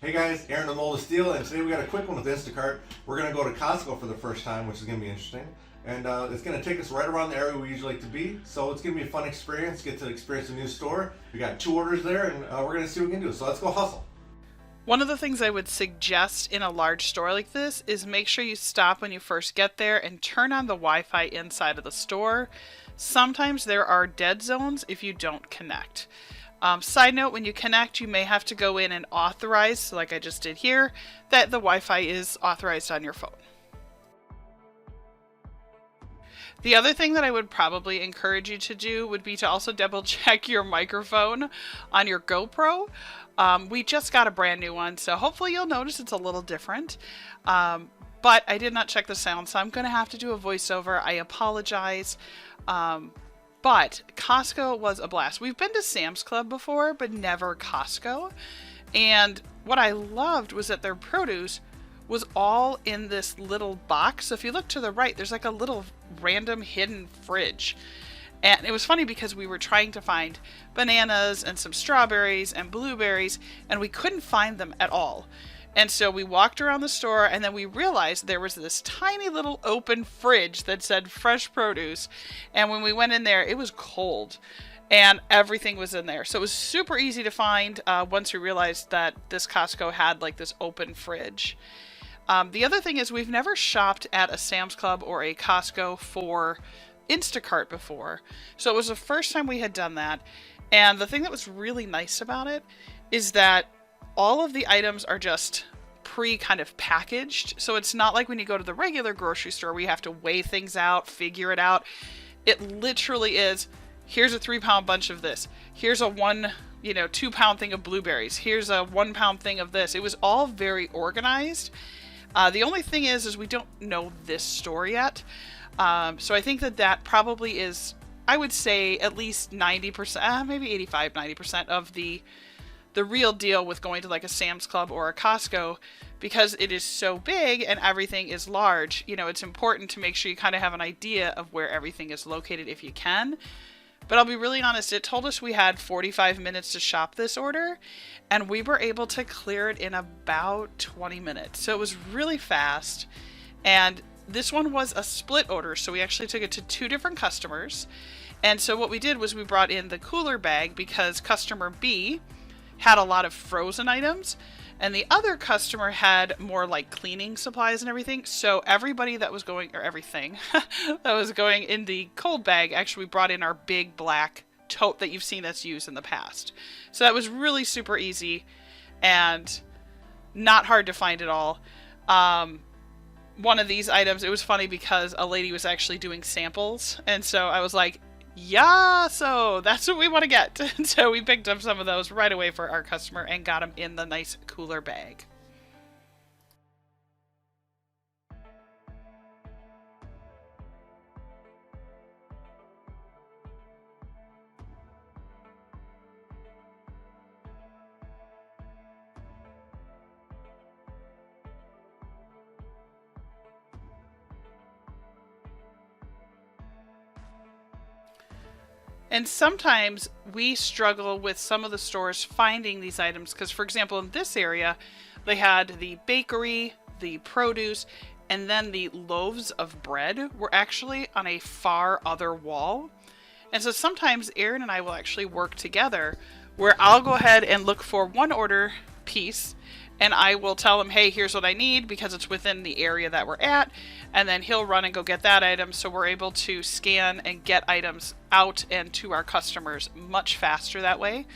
Hey guys, Aaron of MouldofSteel, and today we got a quick one with Instacart. We're going to go to Costco for the first time, which is going to be interesting. And it's going to take us right around the area we usually like to be. So it's going to be a fun experience, get to experience a new store. We got 2 orders there, and we're going to see what we can do. So let's go hustle. One of the things I would suggest in a large store like this is make sure you stop when you first get there and turn on the Wi-Fi inside of the store. Sometimes there are dead zones if you don't connect. Side note, when you connect, you may have to go in and authorize, like I just did here, that the Wi-Fi is authorized on your phone. The other thing that I would probably encourage you to do would be to also double check your microphone on your GoPro. We just got a brand new one, so hopefully you'll notice it's a little different. But I did not check the sound, so I'm going to have to do a voiceover. I apologize. But Costco was a blast. We've been to Sam's Club before, but never Costco. And what I loved was that their produce was all in this little box. So if you look to the right, there's like a little random hidden fridge. And it was funny because we were trying to find bananas and some strawberries and blueberries, and we couldn't find them at all. And so we walked around the store, and then we realized there was this tiny little open fridge that said fresh produce. And when we went in there, it was cold and everything was in there. So it was super easy to find once we realized that this Costco had like this open fridge. The other thing is we've never shopped at a Sam's Club or a Costco for Instacart before. So it was the first time we had done that. And the thing that was really nice about it is that all of the items are just kind of packaged. So it's not like when you go to the regular grocery store where you have to weigh things out, figure it out. It literally is, here's a 3-pound bunch of this. Here's a 2-pound thing of blueberries. Here's a 1-pound thing of this. It was all very organized. The only thing is we don't know this store yet. So I think that probably is, I would say, at least 90%, maybe 85, 90% of the real deal with going to like a Sam's Club or a Costco, because it is so big and everything is large. It's important to make sure you kind of have an idea of where everything is located if you can. But I'll be really honest, it told us we had 45 minutes to shop this order, and we were able to clear it in about 20 minutes. So it was really fast. And this one was a split order, so we actually took it to 2 different customers. And so what we did was we brought in the cooler bag because customer B had a lot of frozen items, and the other customer had more like cleaning supplies and everything. So everybody that was going, or everything that was going in the cold bag, actually brought in our big black tote that you've seen us use in the past. So that was really super easy and not hard to find at all. One of these items, it was funny because a lady was actually doing samples, and so I was like, yeah, so that's what we want to get. And so we picked up some of those right away for our customer and got them in the nice cooler bag. And sometimes we struggle with some of the stores finding these items because, for example, in this area, they had the bakery, the produce, and then the loaves of bread were actually on a far other wall. And so sometimes Aaron and I will actually work together where I'll go ahead and look for one order piece, and I will tell him, hey, here's what I need because it's within the area that we're at. And then he'll run and go get that item. So we're able to scan and get items out and to our customers much faster that way.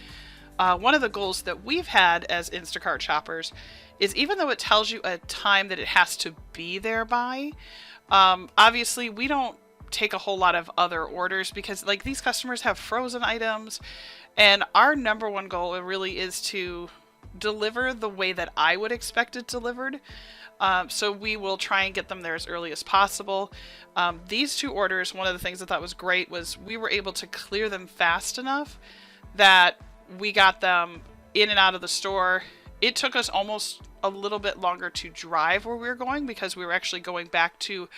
One of the goals that we've had as Instacart shoppers is, even though it tells you a time that it has to be there by, obviously we don't take a whole lot of other orders because like these customers have frozen items, and our number one goal really is to deliver the way that I would expect it delivered. So we will try and get them there as early as possible. These 2 orders, one of the things I thought was great was we were able to clear them fast enough that we got them in and out of the store. It took us almost a little bit longer to drive where we were going because we were actually going back to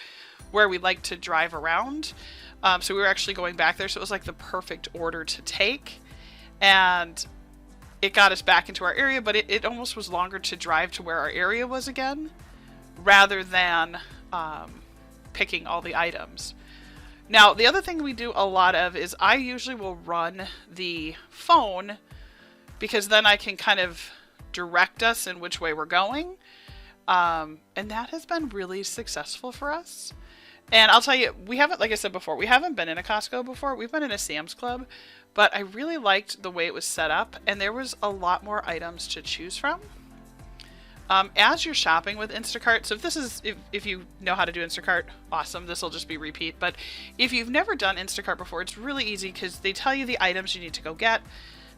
where we like to drive around. So we were actually going back there. So it was like the perfect order to take. And it got us back into our area, but it almost was longer to drive to where our area was again, rather than picking all the items. Now, the other thing we do a lot of is I usually will run the phone, because then I can kind of direct us in which way we're going. And that has been really successful for us. And I'll tell you, we haven't, like I said before, we haven't been in a Costco before. We've been in a Sam's Club, but I really liked the way it was set up, and there was a lot more items to choose from. As you're shopping with Instacart, so if you know how to do Instacart, awesome, this will just be repeat. But if you've never done Instacart before, it's really easy because they tell you the items you need to go get.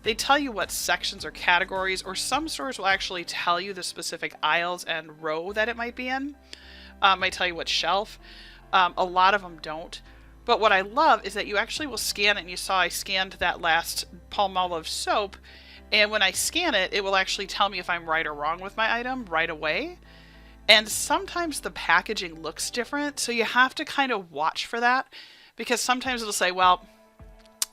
They tell you what sections or categories, or some stores will actually tell you the specific aisles and row that it might be in. Might tell you what shelf. A lot of them don't. But what I love is that you actually will scan it, and you saw I scanned that last Palmolive soap, and when I scan it, it will actually tell me if I'm right or wrong with my item right away. And sometimes the packaging looks different, so you have to kind of watch for that, because sometimes it'll say, well,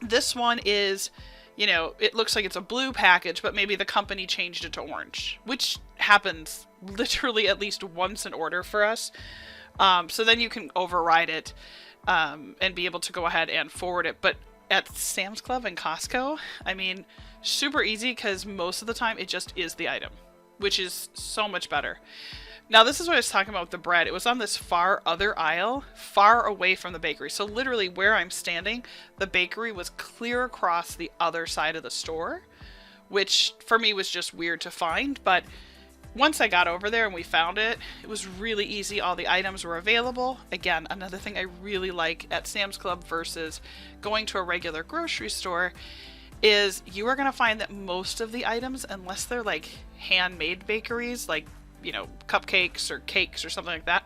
this one is, you know, it looks like it's a blue package, but maybe the company changed it to orange, which happens literally at least once an order for us. So then you can override it and be able to go ahead and forward it. But at Sam's Club and Costco, I mean, super easy, because most of the time it just is the item, which is so much better. Now, this is what I was talking about with the bread. It was on this far other aisle, far away from the bakery. So literally where I'm standing, the bakery was clear across the other side of the store, which for me was just weird to find. But once I got over there and we found it, it was really easy. All the items were available. Again, another thing I really like at Sam's Club versus going to a regular grocery store is you are going to find that most of the items, unless they're like handmade bakeries, like, you know, cupcakes or cakes or something like that,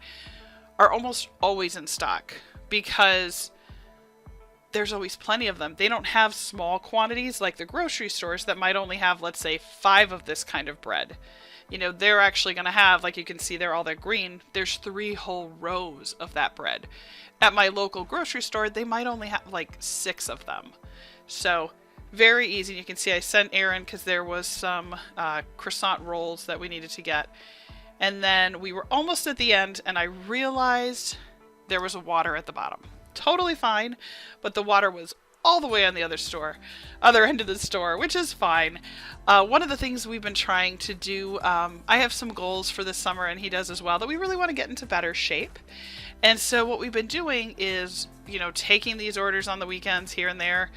are almost always in stock, because there's always plenty of them. They don't have small quantities like the grocery stores that might only have, let's say, 5 of this kind of bread. You know, they're actually going to have, like you can see there, all that green, there's 3 whole rows of that bread. At my local grocery store, they might only have like 6 of them. So very easy. You can see I sent Aaron because there was some croissant rolls that we needed to get. And then we were almost at the end, and I realized there was a water at the bottom. Totally fine, but the water was all the way on the other end of the store, which is fine. One of the things we've been trying to do, I have some goals for this summer, and he does as well, that we really want to get into better shape. And so what we've been doing is, you know, taking these orders on the weekends here and there.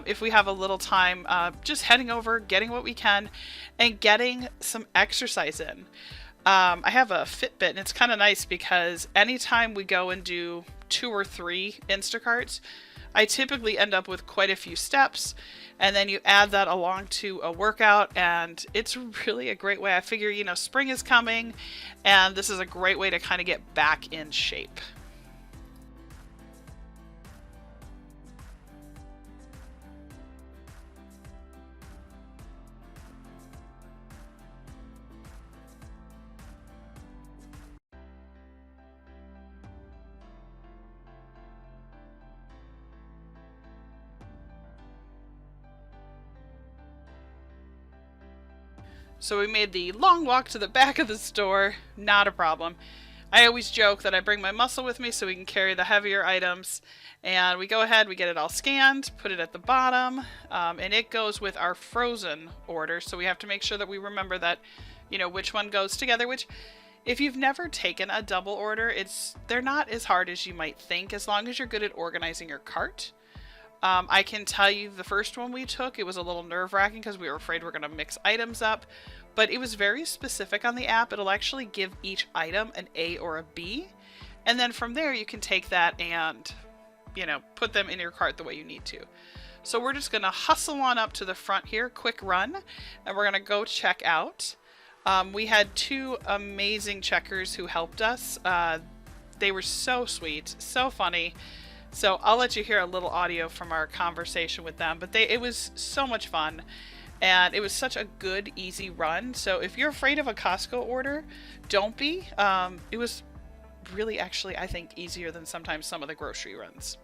If we have a little time, just heading over, getting what we can, and getting some exercise in. I have a Fitbit, and it's kind of nice because anytime we go and do 2 or 3 Instacarts, I typically end up with quite a few steps, and then you add that along to a workout, and it's really a great way. I figure, you know, spring is coming, and this is a great way to kind of get back in shape. So we made the long walk to the back of the store, not a problem. I always joke that I bring my muscle with me so we can carry the heavier items. And we go ahead, we get it all scanned, put it at the bottom, and it goes with our frozen order. So we have to make sure that we remember that, you know, which one goes together, which if you've never taken a double order, they're not as hard as you might think, as long as you're good at organizing your cart. I can tell you the first one we took, it was a little nerve-wracking because we were afraid we're going to mix items up, but it was very specific on the app. It'll actually give each item an A or a B, and then from there you can take that and, you know, put them in your cart the way you need to. So we're just going to hustle on up to the front here, quick run, and we're going to go check out. We had 2 amazing checkers who helped us. They were so sweet, so funny. So I'll let you hear a little audio from our conversation with them, but it was so much fun, and it was such a good, easy run. So if you're afraid of a Costco order, don't be. It was really, actually, I think, easier than sometimes some of the grocery runs.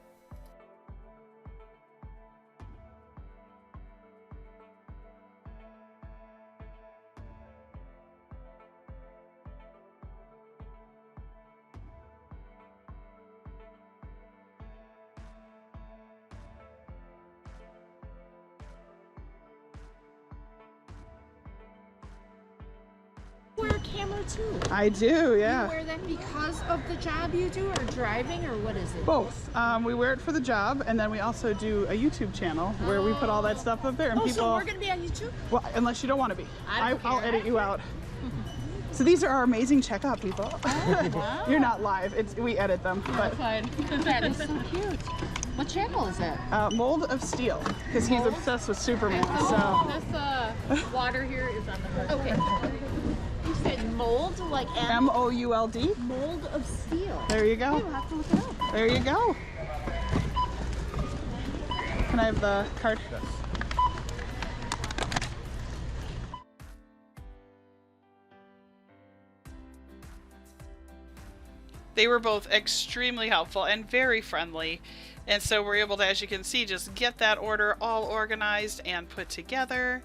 camera too. I do, You yeah. wear them because of the job you do, or driving, or what is it? Both. We wear it for the job, and then we also do a YouTube channel where we put all that stuff up there, and people. So we're gonna be on YouTube? Well, unless you don't want to be, I don't I'll care. edit you out. So these are our amazing checkout people. Oh, wow. You're not live. We edit them. But Fine. That is so cute. What channel is it? Mold of Steel, because he's obsessed with Superman. So This water here is on the first. Okay. You said mold, like Mould. Mold of Steel. There you go. Okay, we'll have to look it up. There you go. Can I have the card? Yes. They were both extremely helpful and very friendly. And so we're able to, as you can see, just get that order all organized and put together.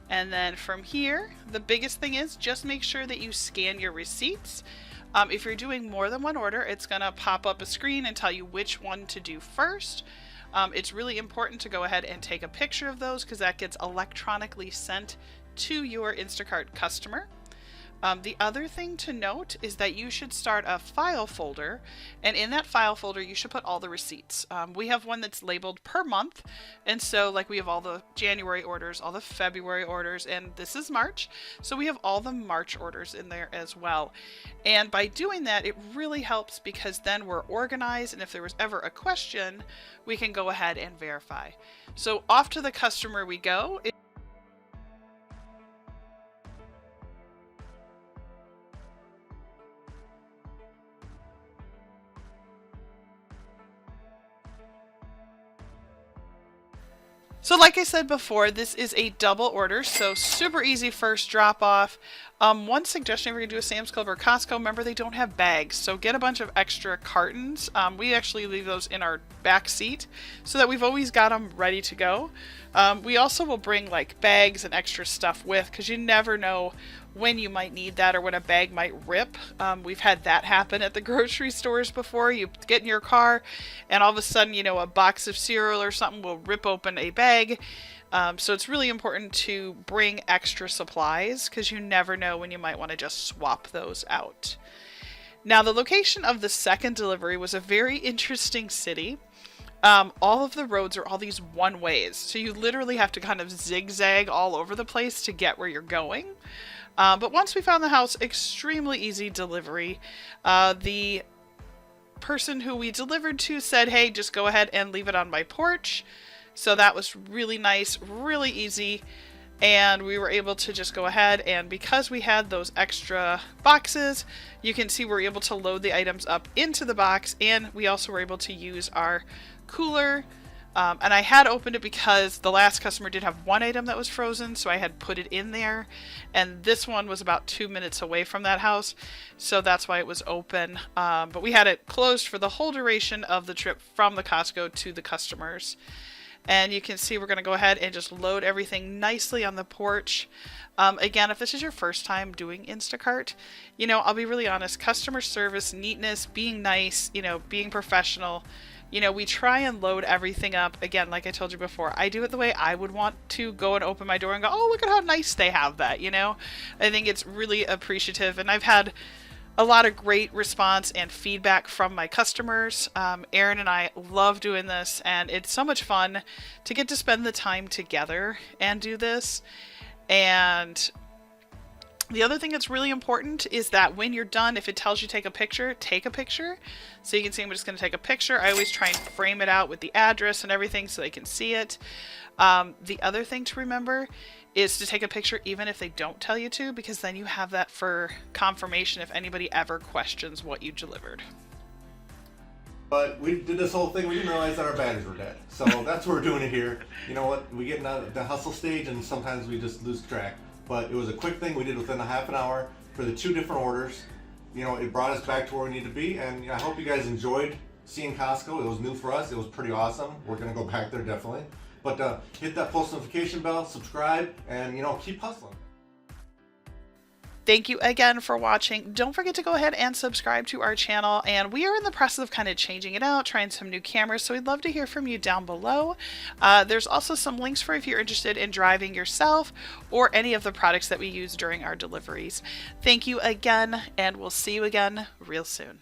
And then from here, the biggest thing is just make sure that you scan your receipts. If you're doing more than one order, it's going to pop up a screen and tell you which one to do first. It's really important to go ahead and take a picture of those because that gets electronically sent to your Instacart customer. The other thing to note is that you should start a file folder, and in that file folder you should put all the receipts. We have one that's labeled per month, and so like we have all the January orders, all the February orders, and this is March, so we have all the March orders in there as well. And by doing that, it really helps because then we're organized, and if there was ever a question, we can go ahead and verify. So off to the customer we go. So like I said before, this is a double order, so super easy first drop off. One suggestion if you're going to do a Sam's Club or Costco, remember they don't have bags, so get a bunch of extra cartons. We actually leave those in our back seat so that we've always got them ready to go. We also will bring like bags and extra stuff with because you never know when you might need that or when a bag might rip. We've had that happen at the grocery stores before. You get in your car and all of a sudden, you know, a box of cereal or something will rip open a bag. So it's really important to bring extra supplies because you never know when you might want to just swap those out. Now, the location of the second delivery was a very interesting city. All of the roads are all these one ways, so you literally have to kind of zigzag all over the place to get where you're going. But once we found the house, extremely easy delivery. The person who we delivered to said, hey, just go ahead and leave it on my porch. So that was really nice, really easy. And we were able to just go ahead, and because we had those extra boxes, you can see we're able to load the items up into the box, and we also were able to use our cooler. And I had opened it because the last customer did have one item that was frozen, so I had put it in there. And this one was about 2 minutes away from that house, so that's why it was open. But we had it closed for the whole duration of the trip from the Costco to the customers. And you can see we're going to go ahead and just load everything nicely on the porch. Again, if this is your first time doing Instacart, you know, I'll be really honest, customer service, neatness, being nice, you know, being professional, you know, we try and load everything up. Again, like I told you before, I do it the way I would want to go and open my door and go, oh, look at how nice they have that, you know? I think it's really appreciative, and I've had a lot of great response and feedback from my customers. Erin and I love doing this, and it's so much fun to get to spend the time together and do this. And the other thing that's really important is that when you're done, if it tells you take a picture, take a picture. So you can see I'm just going to take a picture. I always try and frame it out with the address and everything so they can see it. The other thing to remember is to take a picture even if they don't tell you to, because then you have that for confirmation if anybody ever questions what you delivered. But we did this whole thing, we didn't realize that our batteries were dead. So that's why we're doing it here. You know what, we get in the hustle stage and sometimes we just lose track. But it was a quick thing we did within a half an hour for the 2 different orders. You know, it brought us back to where we need to be, and you know, I hope you guys enjoyed seeing Costco. It was new for us, it was pretty awesome. We're gonna go back there definitely. But hit that post notification bell, subscribe, and you know, keep hustling. Thank you again for watching. Don't forget to go ahead and subscribe to our channel. And we are in the process of kind of changing it out, trying some new cameras. So we'd love to hear from you down below. There's also some links for if you're interested in driving yourself or any of the products that we use during our deliveries. Thank you again, and we'll see you again real soon.